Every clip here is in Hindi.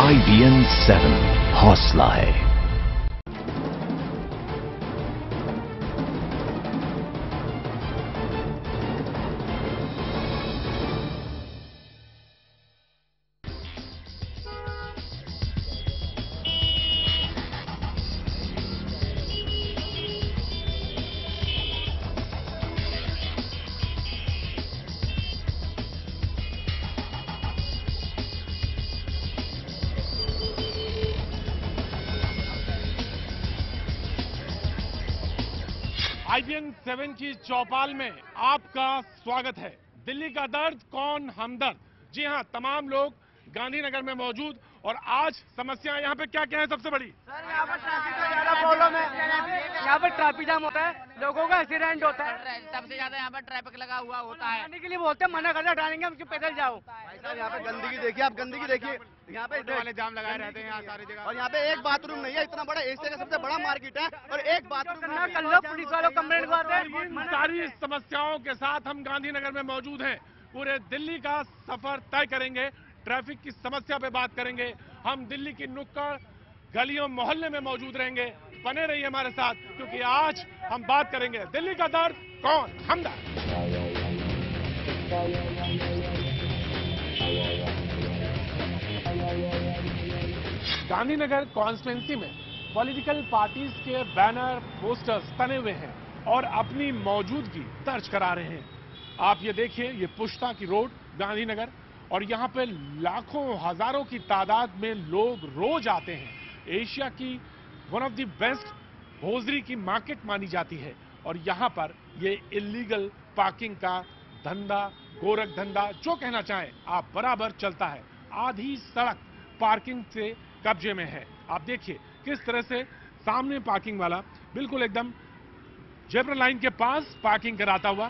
IBN 7 हौसला है। IBN 7 की चौपाल में आपका स्वागत है। दिल्ली का दर्द कौन हमदर्द। जी हां, तमाम लोग गांधीनगर में मौजूद और आज समस्या यहाँ पे क्या क्या है सबसे बड़ी? सर यहाँ पर ट्रैफिक का ज्यादा प्रॉब्लम है। यहाँ पर ट्रैफिक जाम होता है, लोगों का एक्सीडेंट होता है। सबसे ज्यादा यहाँ पर ट्रैफिक लगा हुआ होता है। आने के लिए बोलते हैं, मना करते हटाएंगे हम, पैदल जाओ। भाई साहब यहाँ पे गंदगी देखिए, आप गंदगी देखिए। यहाँ पे वाले जाम लगाए रहते हैं यहाँ सारी जगह। और यहाँ पे एक बाथरूम नहीं है। इतना बड़ा एशिया का सबसे बड़ा मार्केट है और एक बाथरूम कर लो, पुलिस वालों कंप्लेंट करते हैं। इन सारी समस्याओं के साथ हम गांधीनगर में मौजूद हैं। पूरे दिल्ली का सफर तय करेंगे, ट्रैफिक की समस्या पे बात करेंगे। हम दिल्ली की नुक्कड़ गलियों मोहल्ले में मौजूद रहेंगे। बने रहिए हमारे साथ, क्योंकि आज हम बात करेंगे दिल्ली का दर्द कौन हमदर्द। गांधीनगर कॉन्स्टिट्यूंसी में पॉलिटिकल पार्टीज के बैनर पोस्टर्स तने हुए हैं और अपनी मौजूदगी दर्ज करा रहे हैं। आप ये देखिए, ये पुश्ता की रोड गांधीनगर, और यहाँ पे लाखों हजारों की तादाद में लोग रोज आते हैं। एशिया की one of the best hosiery की मार्केट मानी जाती है और यहाँ पर ये इलीगल पार्किंग का धंधा, गोरख धंधा, जो कहना चाहें आप, बराबर चलता है। आधी सड़क पार्किंग से कब्जे में है। आप देखिए किस तरह से सामने पार्किंग वाला बिल्कुल एकदम जेब्रा लाइन के पास पार्किंग कराता हुआ।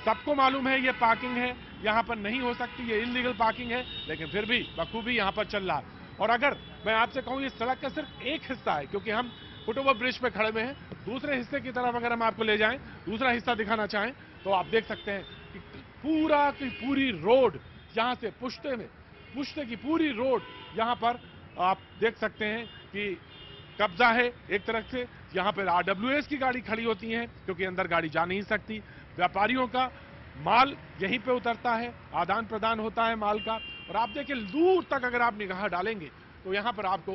सबको मालूम है ये पार्किंग है, यहाँ पर नहीं हो सकती, ये इलीगल पार्किंग है, लेकिन फिर भी बखूबी यहाँ पर चल रहा है। और अगर मैं आपसे कहूँ, ये सड़क का सिर्फ एक हिस्सा है, क्योंकि हम फुटओवर ब्रिज पे खड़े हुए हैं। दूसरे हिस्से की तरफ अगर हम आपको ले जाएं, दूसरा हिस्सा दिखाना चाहें, तो आप देख सकते हैं कि पूरा की पूरी रोड यहाँ से पुश्ते की पूरी रोड यहाँ पर आप देख सकते हैं कि कब्जा है एक तरफ से। यहाँ पर RWS की गाड़ी खड़ी होती है, क्योंकि अंदर गाड़ी जा नहीं सकती। व्यापारियों का माल यहीं पे उतरता है, आदान प्रदान होता है माल का। और आप देखिए, दूर तक अगर आप निगाह डालेंगे तो यहाँ पर आपको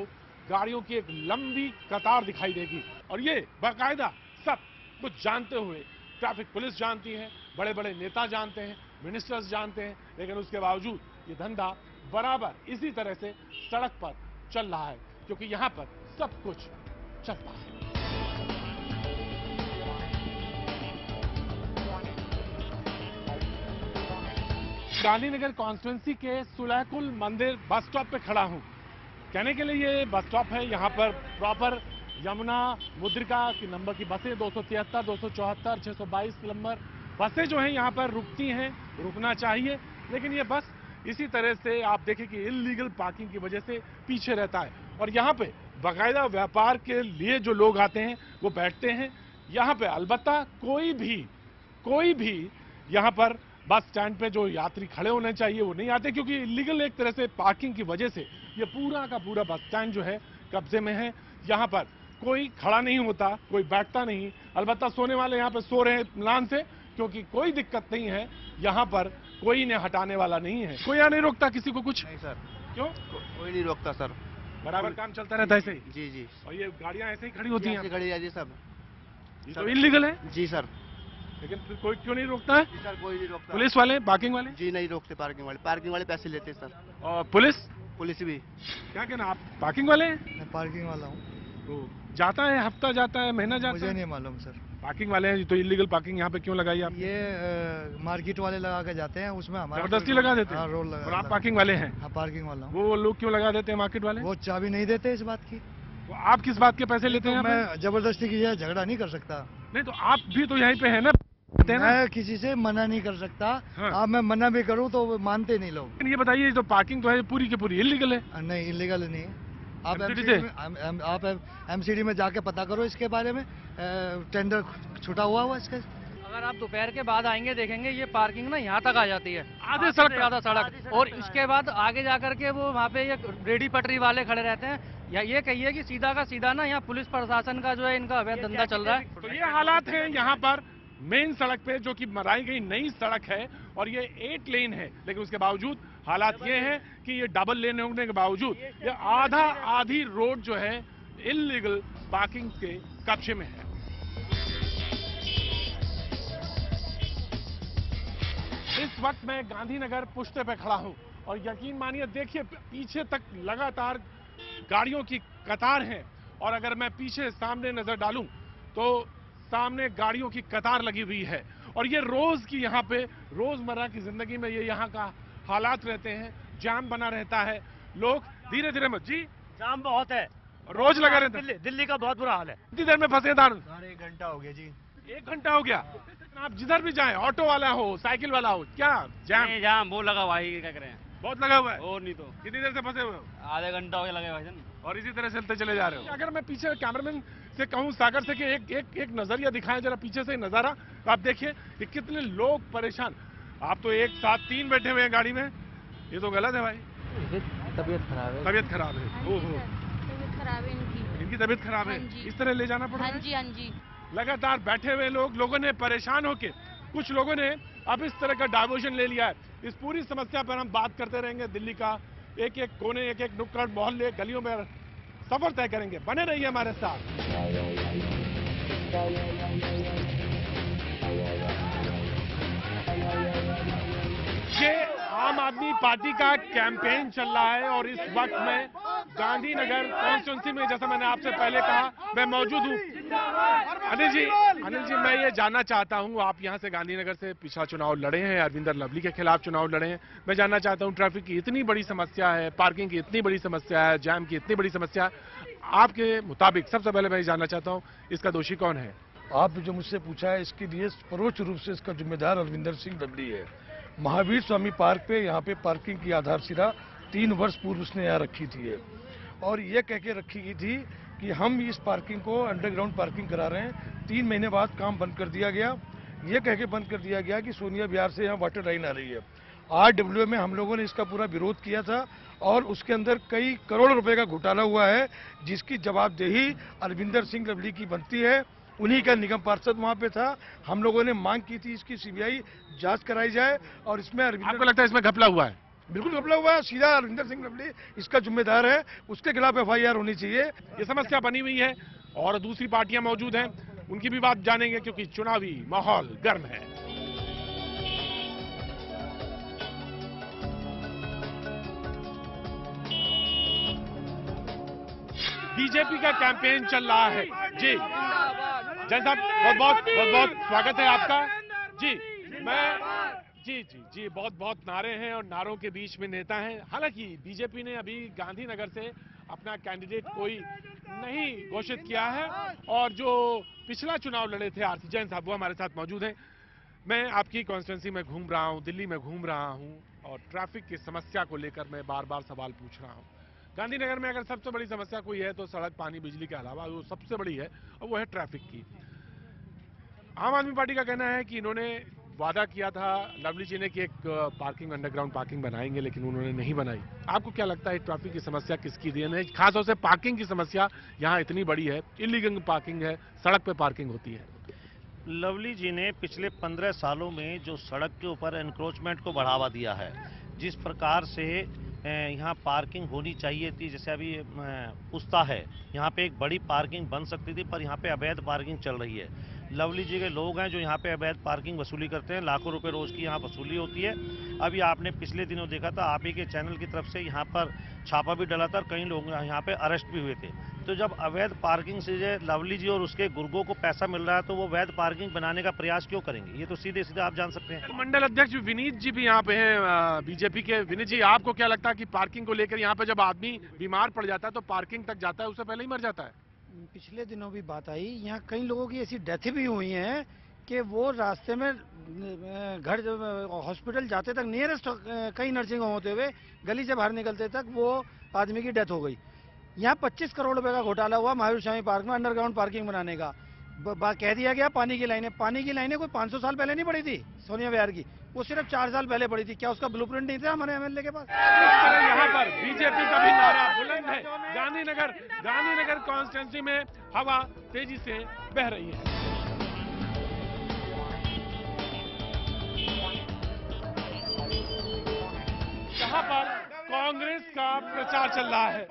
गाड़ियों की एक लंबी कतार दिखाई देगी। और ये बाकायदा सब कुछ जानते हुए ट्रैफिक पुलिस जानती है, बड़े बड़े नेता जानते हैं, मिनिस्टर्स जानते हैं, लेकिन उसके बावजूद ये धंधा बराबर इसी तरह से सड़क पर चल रहा है, क्योंकि यहाँ पर सब कुछ चलता है। गांधीनगर कॉन्स्टिट्यूंसी के सुलहकुल मंदिर बस स्टॉप पे खड़ा हूं। कहने के लिए ये बस स्टॉप है, यहाँ पर प्रॉपर यमुना मुद्रिका की नंबर की बसें 273, 274, 622 नंबर बसें जो हैं यहाँ पर रुकती हैं, रुकना चाहिए। लेकिन ये बस इसी तरह से आप देखें कि इलीगल पार्किंग की वजह से पीछे रहता है। और यहाँ पे बाकायदा व्यापार के लिए जो लोग आते हैं वो बैठते हैं यहाँ पे। अलबत्ता कोई भी यहाँ पर बस स्टैंड पे जो यात्री खड़े होने चाहिए वो नहीं आते, क्योंकि इलीगल एक तरह से पार्किंग की वजह से ये पूरा का पूरा बस स्टैंड जो है कब्जे में है। यहाँ पर कोई खड़ा नहीं होता, कोई बैठता नहीं। अलबत्ता सोने वाले यहाँ पे सो रहे हैं इत्मीनान से, क्योंकि कोई दिक्कत नहीं है। यहाँ पर कोई इन्हें हटाने वाला नहीं है। कोई यहाँ नहीं रोकता किसी को कुछ? नहीं सर। क्यों? कोई नहीं रोकता सर, बराबर काम चलता रहता है ऐसे ही। जी जी। और ये गाड़ियाँ ऐसे ही खड़ी होती हैं, खड़ी है जी सब। ये तो इलीगल है। जी सर। लेकिन फिर कोई क्यों नहीं रोकता है? जी सर, कोई नहीं रोकता। पुलिस वाले, पार्किंग वाले? जी नहीं रोकते, पार्किंग वाले पैसे लेते सर। और पुलिस भी। क्या कहना, आप पार्किंग वाले हैं? मैं पार्किंग वाला हूँ। तो जाता है, हफ्ता जाता है, महीना जाता मुझे है? नहीं मालूम सर। पार्किंग वाले हैं तो इलीगल पार्किंग यहाँ पे क्यों लगाई आप? ये मार्केट वाले लगा के जाते हैं, उसमें हमारा जबरदस्ती लगा देते हैं? हाँ, रोल लगा। और आप पार्किंग वाले हैं? हाँ, पार्किंग वाला हूँ। वो लोग क्यों लगा देते हैं मार्केट वाले? वो चाबी नहीं देते इस बात की। तो आप किस बात के पैसे लेते हैं? मैं जबरदस्ती की झगड़ा नहीं कर सकता। नहीं तो आप भी तो यहीं पे है ना? मैं किसी से मना नहीं कर सकता। हाँ। अब मैं मना भी करूँ तो वो मानते नहीं लोग। लेकिन ये बताइए, जो पार्किंग तो है पूरी की पूरी इलीगल है? नहीं, इलीगल नहीं है। आप MCD एमसीडी में जाके पता करो इसके बारे में। टेंडर छुटा हुआ इसका। अगर आप दोपहर के बाद आएंगे देखेंगे ये पार्किंग ना यहाँ तक आ जाती है, आधे सड़क ज्यादा सड़क, और इसके बाद आगे जाकर के वो वहाँ पे ये रेडी पटरी वाले खड़े रहते हैं। या ये कहिए कि सीधा का सीधा ना यहाँ पुलिस प्रशासन का जो है इनका अवैध धंधा चल रहा है। तो ये हालात हैं यहाँ पर मेन सड़क पे, जो कि बनाई गई नई सड़क है और ये 8 लेन है, लेकिन उसके बावजूद हालात ये हैं कि ये डबल लेन होने के बावजूद ये आधी रोड जो है इलीगल पार्किंग के कब्जे में है। इस वक्त मैं गांधीनगर पुश्ते पे खड़ा हूं और यकीन मानिए देखिए पीछे तक लगातार गाड़ियों की कतार है, और अगर मैं पीछे सामने नजर डालूं तो सामने गाड़ियों की कतार लगी हुई है। और ये रोज की यहाँ पे रोजमर्रा की जिंदगी में ये यहाँ का हालात रहते हैं, जाम बना रहता है, लोग धीरे धीरे मत जी जाम बहुत है, रोज लगा रहता है। दिल्ली का बहुत बुरा हाल है। कितनी देर में फंसे था? 1 घंटा हो गया जी। 1 घंटा हो गया। आप जिधर भी जाएं, ऑटो वाला हो, साइकिल वाला हो, क्या जाम? जाम वो लगा हुआ है, क्या करें, बहुत लगा हुआ है। और नहीं तो कितनी देर से फंसे हुए हो? आधे घंटा हो गया लगे भाईजान, और इसी तरह चलते चले जा रहे हो। अगर मैं पीछे कैमरामैन से कहूं सागर से कि एक नजरिया दिखाएं जरा पीछे से नजारा, तो आप देखिए कि कितने लोग परेशान। आप तो एक साथ 3 बैठे हुए हैं गाड़ी में, ये तो गलत है भाई। तबीयत खराब है। तबीयत खराब है। ओहो, तबीयत खराब है इनकी तबीयत खराब है, हाँ जी। इस तरह ले जाना पड़ रहा हाँ है। जी हाँ जी। लगातार बैठे हुए लोगों ने परेशान होके, कुछ लोगों ने अब इस तरह का डाइवर्जन ले लिया है। इस पूरी समस्या पर हम बात करते रहेंगे, दिल्ली का एक एक कोने, एक एक नुक्कड़, मोहल्ले, गलियों में सफर तय करेंगे। बने रहिए हमारे साथ। ये आम आदमी पार्टी का कैंपेन चल रहा है और इस वक्त में गांधीनगर कॉन्स्टिट्यूंसी में, जैसा मैंने आपसे पहले कहा, मैं मौजूद हूं। अनिल जी मैं ये जानना चाहता हूं, आप यहां से गांधीनगर से पिछला चुनाव लड़े हैं, अरविंदर लवली के खिलाफ चुनाव लड़े हैं। मैं जानना चाहता हूं, ट्रैफिक की इतनी बड़ी समस्या है, पार्किंग की इतनी बड़ी समस्या है, जाम की इतनी बड़ी समस्या है, आपके मुताबिक सबसे पहले मैं जानना चाहता हूँ इसका दोषी कौन है? आप जो मुझसे पूछा है इसके लिए परोक्ष रूप से इसका जिम्मेदार अरविंदर सिंह लवली है। महावीर स्वामी पार्क पे यहाँ पे पार्किंग की आधारशिला 3 वर्ष पूर्व उसने यहाँ रखी थी और ये कह के रखी गई थी कि हम इस पार्किंग को अंडरग्राउंड पार्किंग करा रहे हैं। 3 महीने बाद काम बंद कर दिया गया। ये कह के बंद कर दिया गया कि सोनिया विहार से यहाँ वाटर लाइन आ रही है। RWA में हम लोगों ने इसका पूरा विरोध किया था और उसके अंदर कई करोड़ रुपए का घोटाला हुआ है, जिसकी जवाबदेही अरविंदर सिंह लवली की बनती है। उन्हीं का निगम पार्षद वहां पे था। हम लोगों ने मांग की थी इसकी CBI जांच कराई जाए और इसमें आपको लगता है इसमें घपला हुआ है? बिल्कुल घपला हुआ है। सीधा अरविंदर सिंह लवली इसका जिम्मेदार है, उसके खिलाफ FIR होनी चाहिए। ये समस्या बनी हुई है और दूसरी पार्टियां मौजूद हैं, उनकी भी बात जानेंगे क्योंकि चुनावी माहौल गर्म है। बीजेपी का कैंपेन चल रहा है जी। जैन साहब बहुत स्वागत है आपका जी। जी बहुत नारे हैं और नारों के बीच में नेता हैं। हालांकि बीजेपी ने अभी गांधीनगर से अपना कैंडिडेट कोई नहीं घोषित किया है और जो पिछला चुनाव लड़े थे आरसी जैन साहब वो हमारे साथ मौजूद हैं। मैं आपकी कॉन्स्टिट्यूंसी में घूम रहा हूं, दिल्ली में घूम रहा हूं और ट्रैफिक की समस्या को लेकर मैं बार बार सवाल पूछ रहा हूं। गांधीनगर में अगर सबसे बड़ी समस्या कोई है तो सड़क, पानी, बिजली के अलावा वो सबसे बड़ी है और वो है ट्रैफिक की। आम आदमी पार्टी का कहना है कि इन्होंने वादा किया था लवली जी ने कि एक पार्किंग, अंडरग्राउंड पार्किंग बनाएंगे, लेकिन उन्होंने नहीं बनाई। आपको क्या लगता है ट्रैफिक की समस्या किसकी देन है? खासतौर से पार्किंग की समस्या यहाँ इतनी बड़ी है, इलीगल पार्किंग है, सड़क पे पार्किंग होती है। लवली जी ने पिछले 15 सालों में जो सड़क के ऊपर एनक्रोचमेंट को बढ़ावा दिया है, जिस प्रकार से यहाँ पार्किंग होनी चाहिए थी, जैसे अभी पुस्ता है, यहाँ पे एक बड़ी पार्किंग बन सकती थी पर यहाँ पे अवैध पार्किंग चल रही है। लवली जी के लोग हैं जो यहाँ पे अवैध पार्किंग वसूली करते हैं, लाखों रुपए रोज की यहाँ वसूली होती है। अभी आपने पिछले दिनों देखा था, आप ही के चैनल की तरफ से यहाँ पर छापा भी डला था और कई लोग यहाँ पे अरेस्ट भी हुए थे। तो जब अवैध पार्किंग से लवली जी और उसके गुर्गों को पैसा मिल रहा है तो वो अवैध पार्किंग बनाने का प्रयास क्यों करेंगे? ये तो सीधे सीधे आप जान सकते हैं। मंडल अध्यक्ष विनीत जी भी यहाँ पे हैं बीजेपी के। विनीत जी, आपको क्या लगता है कि पार्किंग को लेकर यहाँ पे जब आदमी बीमार पड़ जाता है तो पार्किंग तक जाता है, उससे पहले ही मर जाता है? पिछले दिनों भी बात आई, यहाँ कई लोगों की ऐसी डेथ भी हुई है कि वो रास्ते में घर हॉस्पिटल जाते तक, नियरेस्ट कई नर्सिंग होम होते हुए गली से बाहर निकलते तक वो आदमी की डेथ हो गई। यहाँ 25 करोड़ रुपए का घोटाला हुआ महावीर स्वामी पार्क में अंडरग्राउंड पार्किंग बनाने का। कह दिया गया पानी की लाइनें कोई 500 साल पहले नहीं पड़ी थी सोनिया विहार की, वो सिर्फ 4 साल पहले पड़ी थी। क्या उसका ब्लूप्रिंट नहीं था हमारे एमएलए के पास? यहाँ पर बीजेपी का भी नारा बुलंद है। गांधीनगर कॉन्स्टिट्यूंसी में हवा तेजी से बह रही है। यहाँ पर कांग्रेस का प्रचार चल रहा है।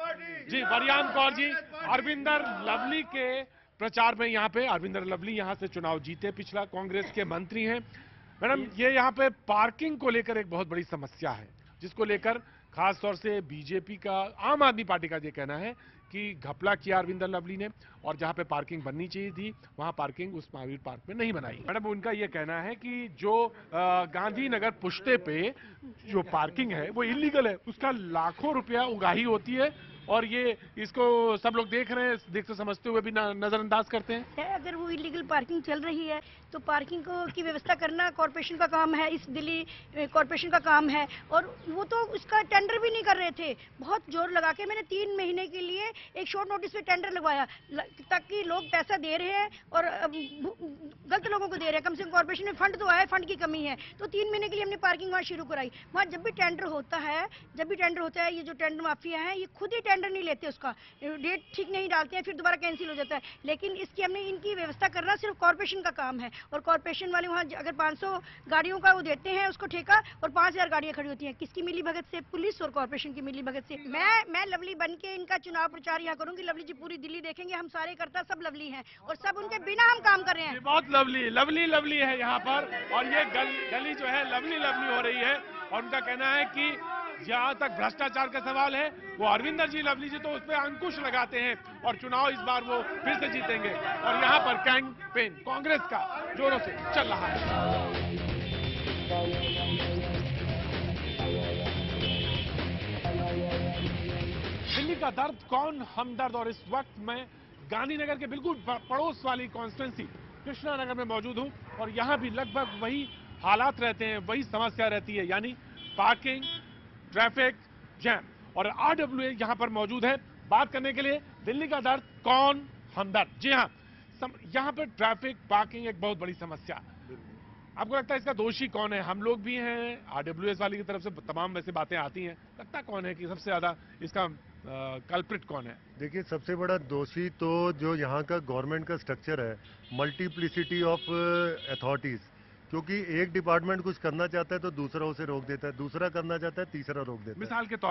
जी वरियान कौर जी, अरविंदर लवली के प्रचार में यहाँ पे अरविंदर लवली यहाँ से चुनाव जीते, पिछला कांग्रेस के मंत्री हैं। मैडम, ये यहाँ पे पार्किंग को लेकर एक बहुत बड़ी समस्या है, जिसको लेकर खास तौर से बीजेपी का, आम आदमी पार्टी का ये कहना है कि घपला किया अरविंदर लवली ने, और जहां पे पार्किंग बननी चाहिए थी वहां पार्किंग उस महावीर पार्क में नहीं बनाई। मैडम, उनका ये कहना है कि जो गांधीनगर पुश्ते पे जो पार्किंग है वो इलीगल है, उसका लाखों रुपया उगाही होती है, और ये इसको सब लोग देख रहे हैं, देखते समझते हुए भी नजरअंदाज करते हैं। अगर वो इलीगल पार्किंग चल रही है तो पार्किंग की व्यवस्था करना कॉर्पोरेशन का काम है, इस दिल्ली कॉर्पोरेशन का काम है, और वो तो उसका टेंडर भी नहीं कर रहे थे। बहुत जोर लगा के मैंने 3 महीने के लिए एक शॉर्ट नोटिस पे टेंडर लगवाया, ताकि लोग पैसा दे रहे हैं और गलत लोगों को दे रहे हैं। कम से कम कॉर्पोरेशन में फंड तो आया, फंड की कमी है, तो 3 महीने के लिए हमने पार्किंग वहाँ शुरू कराई। वहाँ जब भी टेंडर होता है ये जो टेंडर माफिया है, ये खुद ही टेंडर नहीं लेते, उसका डेट ठीक नहीं डालते हैं, फिर दोबारा कैंसिल हो जाता है। लेकिन इसकी हमने इनकी व्यवस्था करना सिर्फ कॉर्पोरेशन का काम है, और कॉर्पोरेशन वाले वहाँ अगर 500 गाड़ियों का वो देते हैं उसको ठेका, और 5000 गाड़ियां खड़ी होती हैं। किसकी मिली भगत से? पुलिस और कॉर्पोरेशन की मिली भगत से। मैं लवली बन के इनका चुनाव प्रचार यहाँ करूंगी। लवली जी पूरी दिल्ली देखेंगे, हम सारे करता सब लवली हैं, और सब उनके बिना हम काम कर रहे हैं। बहुत लवली है यहाँ पर, और ये गली जो है लवली हो रही है, और उनका कहना है कि जहां तक भ्रष्टाचार का सवाल है, वो अरविंदर जी लवली जी तो उस पर अंकुश लगाते हैं, और चुनाव इस बार वो फिर से जीतेंगे। और यहाँ पर कैंपेन कांग्रेस का जोरों से चल रहा है। दिल्ली का दर्द कौन हमदर्द, और इस वक्त मैं गांधीनगर के बिल्कुल पड़ोस वाली कॉन्स्टिट्यूंसी कृष्णा नगर में मौजूद हूं, और यहां भी लगभग वही हालात रहते हैं, वही समस्या रहती है, यानी पार्किंग, ट्रैफिक जैम। और आरडब्ल्यूए यहां पर मौजूद है बात करने के लिए। दिल्ली का दर्द कौन हमदर्द। जी हां, यहां पर ट्रैफिक, पार्किंग एक बहुत बड़ी समस्या। आपको लगता है इसका दोषी कौन है? हम लोग भी हैं, आरडब्ल्यूएस वाली की तरफ से तमाम वैसे बातें आती हैं, लगता कौन है कि सबसे ज्यादा इसका कल्प्रिट कौन है? देखिए, सबसे बड़ा दोषी तो जो यहाँ का गवर्नमेंट का स्ट्रक्चर है, मल्टीप्लिसिटी ऑफ अथॉरिटीज। क्योंकि एक डिपार्टमेंट कुछ करना चाहता है तो दूसरा उसे रोक देता है, दूसरा करना चाहता है तीसरा रोक देता है।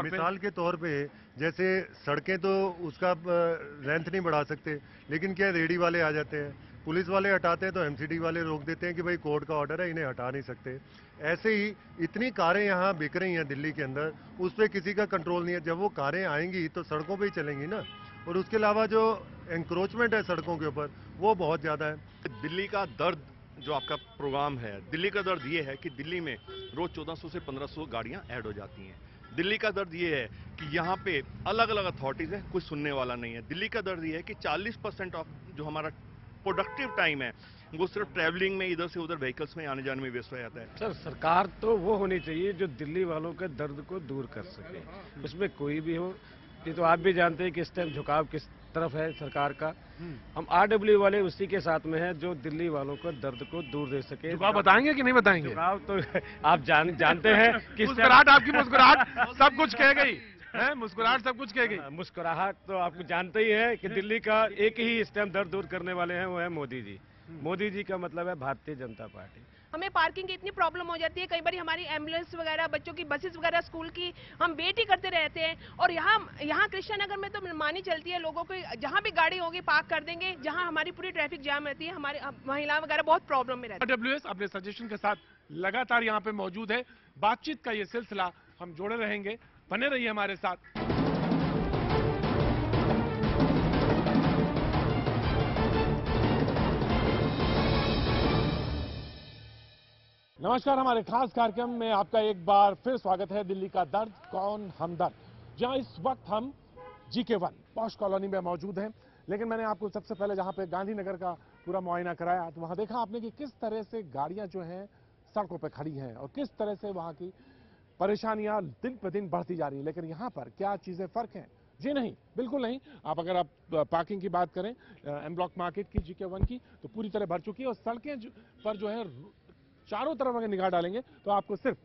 मिसाल के तौर पे जैसे सड़कें तो उसका लेंथ नहीं बढ़ा सकते, लेकिन क्या रेडी वाले आ जाते हैं, पुलिस वाले हटाते हैं तो एमसीडी वाले रोक देते हैं कि भाई कोर्ट का ऑर्डर है, इन्हें हटा नहीं सकते। ऐसे ही इतनी कारें यहाँ बिक रही हैं दिल्ली के अंदर, उस पर किसी का कंट्रोल नहीं है। जब वो कारें आएंगी तो सड़कों पे ही चलेंगी ना, और उसके अलावा जो एंक्रोचमेंट है सड़कों के ऊपर वो बहुत ज़्यादा है। दिल्ली का दर्द जो आपका प्रोग्राम है, दिल्ली का दर्द ये है कि दिल्ली में रोज 1400 से 1500 गाड़ियां ऐड हो जाती हैं। दिल्ली का दर्द ये है कि यहाँ पे अलग अलग अथॉरिटीज हैं, कुछ सुनने वाला नहीं है। दिल्ली का दर्द ये है कि 40% ऑफ जो हमारा प्रोडक्टिव टाइम है वो सिर्फ ट्रैवलिंग में, इधर से उधर व्हीकल्स में आने जाने में वेस्ट हो जाता है। सर, सरकार तो वो होनी चाहिए जो दिल्ली वालों के दर्द को दूर कर सके, उसमें कोई भी हो। ये तो आप भी जानते हैं कि इस टाइम झुकाव किस तरफ है सरकार का। हम आरडब्ल्यू वाले उसी के साथ में हैं जो दिल्ली वालों को दर्द को दूर दे सके। झुकाव बताएंगे कि नहीं बताएंगे? झुकाव तो आप जानते हैं कि मुस्कुराहट, आपकी मुस्कुराहट सब कुछ कह गई है, मुस्कुराहट सब कुछ कह गई। मुस्कुराहट तो आपको जानते ही है कि दिल्ली का एक ही इस टाइम दर्द दूर करने वाले हैं, वो है मोदी जी। मोदी जी का मतलब है भारतीय जनता पार्टी। हमें पार्किंग की इतनी प्रॉब्लम हो जाती है, कई बार हमारी एम्बुलेंस वगैरह, बच्चों की बसेस वगैरह, स्कूल की हम वेट ही करते रहते हैं। और यहाँ कृष्णा नगर में तो मानी चलती है, लोगों को जहाँ भी गाड़ी होगी पार्क कर देंगे, जहाँ हमारी पूरी ट्रैफिक जाम रहती है, हमारी महिला वगैरह बहुत प्रॉब्लम में रहती है। आरडब्ल्यूएस अपने सजेशन के साथ लगातार यहाँ पे मौजूद है। बातचीत का ये सिलसिला हम जोड़े रहेंगे, बने रहिए हमारे साथ। नमस्कार, हमारे खास कार्यक्रम में आपका एक बार फिर स्वागत है। दिल्ली का दर्द कौन हमदर्द, जहां इस वक्त हम GK1 पॉश कॉलोनी में मौजूद हैं। लेकिन मैंने आपको सबसे पहले जहां पे गांधीनगर का पूरा मुआयना कराया तो वहां देखा आपने कि किस तरह से गाड़ियां जो हैं सड़कों पे खड़ी हैं और किस तरह से वहां की परेशानियां दिन पे दिन बढ़ती जा रही है। लेकिन यहाँ पर क्या चीजें फर्क हैं, जी नहीं, बिल्कुल नहीं। अगर आप पार्किंग की बात करें एम ब्लॉक मार्केट की, GK1 की, तो पूरी तरह भर चुकी है और सड़कें पर जो है चारों तरफ अगर निगाह डालेंगे तो आपको सिर्फ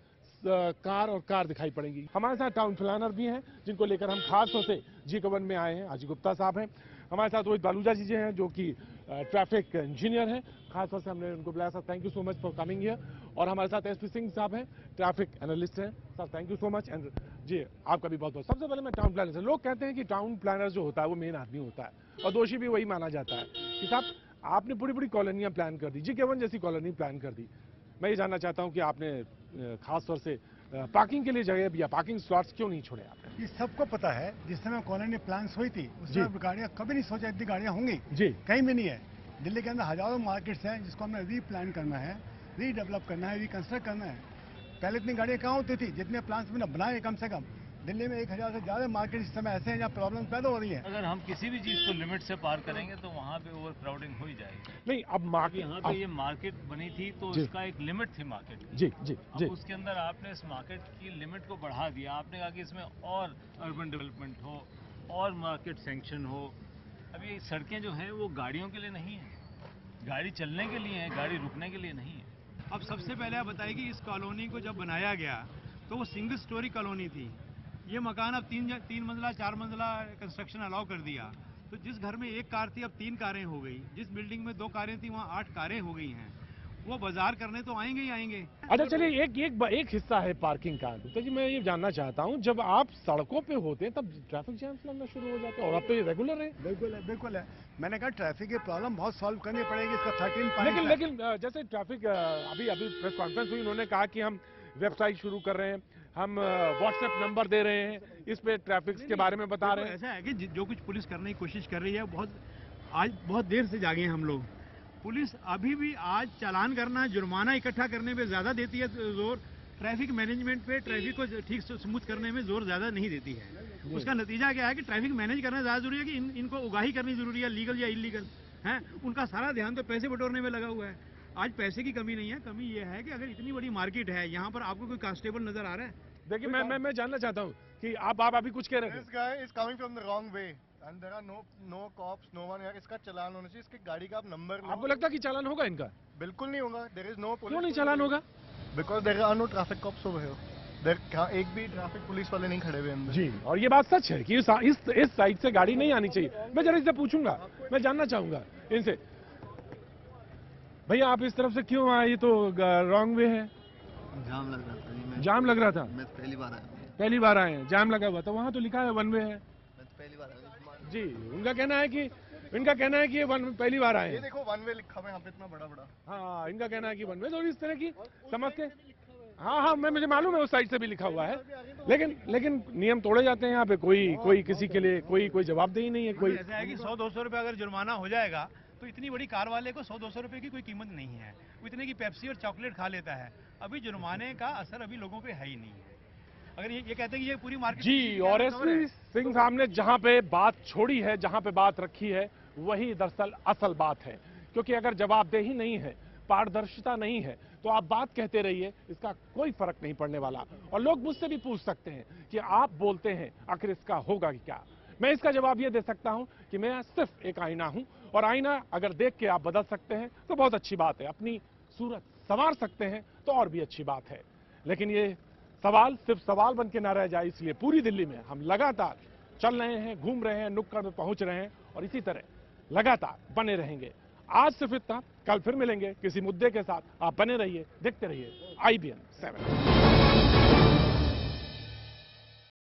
कार और कार दिखाई पड़ेंगी। हमारे साथ टाउन प्लानर भी हैं जिनको लेकर हम खास तौर से GK1 में आए हैं। अजय गुप्ता साहब हैं, हमारे साथ रोहित बालूजा जी हैं जो कि ट्रैफिक इंजीनियर हैं, खास तौर से हमने उनको बुलाया। Sir thank you so much for coming here. और हमारे साथ SP सिंह साहब हैं, ट्रैफिक एनालिस्ट हैं। Sir thank you so much and जी आपका भी बहुत बहुत। सबसे पहले मैं टाउन प्लानर से, लोग कहते हैं कि टाउन प्लानर जो होता है वो मेन आदमी होता है और दोषी भी वही माना जाता है कि साहब आपने पूरी पूरी कॉलोनियां प्लान कर दी, GK1 जैसी कॉलोनी प्लान कर दी। मैं ये जानना चाहता हूँ कि आपने खास तौर से पार्किंग के लिए जगह या पार्किंग स्लॉट्स क्यों नहीं छोड़े आपने? ये सबको पता है, जिस समय कॉलोनी प्लान हुई थी उस समय गाड़ियाँ कभी नहीं सोचा इतनी गाड़ियाँ होंगी जी, कहीं भी नहीं है। दिल्ली के अंदर हजारों मार्केट्स हैं जिसको हमने रीप्लान करना है, रीडेवलप करना है, रिकंस्ट्रक्ट करना है। पहले इतनी गाड़ियाँ कहाँ होती थी, जितने प्लान्स मैंने बनाए कम से कम। दिल्ली में 1000 से ज्यादा मार्केट इस समय ऐसे हैं जहाँ प्रॉब्लम पैदा हो रही है। अगर हम किसी भी चीज़ को लिमिट से पार करेंगे तो वहाँ पे ओवर क्राउडिंग हो ही जाएगी। नहीं, अब मार्केट यहाँ पे ये मार्केट बनी थी तो उसका एक लिमिट थी मार्केट की। जी जी जी। अब उसके अंदर आपने इस मार्केट की लिमिट को बढ़ा दिया। आपने कहा कि इसमें और अर्बन डेवलपमेंट हो और मार्केट सेंक्शन हो। अब ये सड़कें जो हैं वो गाड़ियों के लिए नहीं है, गाड़ी चलने के लिए है, गाड़ी रुकने के लिए नहीं है। अब सबसे पहले आप बताइए कि इस कॉलोनी को जब बनाया गया तो वो सिंगल स्टोरी कॉलोनी थी। ये मकान अब तीन मंजिला 4 मंजिला कंस्ट्रक्शन अलाउ कर दिया। तो जिस घर में 1 कार थी अब 3 कारें हो गई, जिस बिल्डिंग में 2 कारें थी वहाँ 8 कारें हो गई हैं। वो बाजार करने तो आएंगे ही आएंगे। अच्छा चलिए, एक हिस्सा है पार्किंग का। गुप्ता जी मैं ये जानना चाहता हूँ, जब आप सड़कों पे होते हैं तब ट्रैफिक जैम्स लगना शुरू हो जाते हैं और अब तो ये रेगुलर है। बिल्कुल है। मैंने कहा ट्रैफिक की प्रॉब्लम बहुत सॉल्व करनी पड़ेगी, इसका 13 पॉइंट। लेकिन जैसे ट्रैफिक अभी प्रेस कॉन्फ्रेंस हुई, उन्होंने कहा कि हम वेबसाइट शुरू कर रहे हैं, हम व्हाट्सएप नंबर दे रहे हैं, इस पे ट्रैफिक के बारे में बता रहे हैं। ऐसा है कि जो कुछ पुलिस करने की कोशिश कर रही है, आज बहुत देर से जागे हैं हम लोग। पुलिस अभी भी आज चालान करना, जुर्माना इकट्ठा करने पे ज्यादा देती है जोर, ट्रैफिक मैनेजमेंट पे, ट्रैफिक को ठीक से स्मूथ करने में जोर ज्यादा नहीं देती है। उसका नतीजा क्या है कि ट्रैफिक मैनेज करना ज्यादा जरूरी है कि इनको उगाही करनी जरूरी है, लीगल या इलीगल है। उनका सारा ध्यान तो पैसे बटोरने में लगा हुआ है। आज पैसे की कमी नहीं है, कमी ये है कि अगर इतनी बड़ी मार्केट है, यहाँ पर आपको कोई कांस्टेबल नजर आ रहा है? देखिए मैं जानना चाहता हूँ कि आप अभी कुछ कह रहे थे। This guy is coming from the wrong way and there are no cops, no one here. इसका चालान होना चाहिए, इसकी गाड़ी का आप नंबर लो। आपको लगता है कि चालान होगा इनका? बिल्कुल नहीं होगा। There is no police। क्यों नहीं चालान होगा? Because there are no traffic cops over here. एक भी ट्रैफिक पुलिस वाले नहीं खड़े हुए अंदर। जी, और ये बात सच है कि इस साइड से गाड़ी नहीं आनी चाहिए। मैं जरा इससे पूछूंगा, मैं जानना चाहूंगा इनसे, भैया आप इस तरफ से क्यों आए? ये तो रॉन्ग वे है। जाम लग रहा था। जाम लग रहा था? मैं पहली बार आया। पहली बार आए हैं, जाम लगा हुआ था। वहाँ तो लिखा है 1 वे है। मैं पहली बार आया। जी, इनका कहना है कि ये पहली बार आए हैं। ये देखो 1 वे लिखा हुआ है यहाँ पे इतना बड़ा। हाँ, इनका कहना है कि 1 वे। तो इस तरह की समझ के, हाँ मुझे मालूम है उस साइड से भी लिखा हुआ है, लेकिन नियम तोड़े जाते हैं यहाँ पे। कोई किसी के लिए कोई जवाबदेही नहीं है। कोई ऐसा है कि 100-200 रुपये अगर जुर्माना हो जाएगा तो इतनी बड़ी कार वाले को 100-200 रुपये की कोई कीमत नहीं है। वो इतने की पेप्सी और चॉकलेट खा लेता है। अभी जुर्माने का असर अभी लोगों पे है ही नहीं है। अगर ये कहते हैं कि ये पूरी मार्केट जी, और SP सिंह साहब ने जहां पे बात छोड़ी है, जहां पे बात रखी है, वही दरअसल असल बात है। क्योंकि अगर जवाबदेही नहीं है, पारदर्शिता नहीं है, तो आप बात कहते रहिए, इसका कोई फर्क नहीं पड़ने वाला। और लोग मुझसे भी पूछ सकते हैं कि आप बोलते हैं, आखिर इसका होगा क्या? मैं इसका जवाब ये दे सकता हूं कि मैं सिर्फ एक आईना हूं, और आईना अगर देख के आप बदल सकते हैं तो बहुत अच्छी बात है, अपनी सूरत संवार सकते हैं तो और भी अच्छी बात है। लेकिन ये सवाल सिर्फ सवाल बन के ना रह जाए, इसलिए पूरी दिल्ली में हम लगातार चल रहे हैं, घूम रहे हैं, नुक्कड़ में पहुंच रहे हैं और इसी तरह लगातार बने रहेंगे। आज सिर्फ इतना, कल फिर मिलेंगे किसी मुद्दे के साथ। आप बने रहिए, देखते रहिए IBN 7।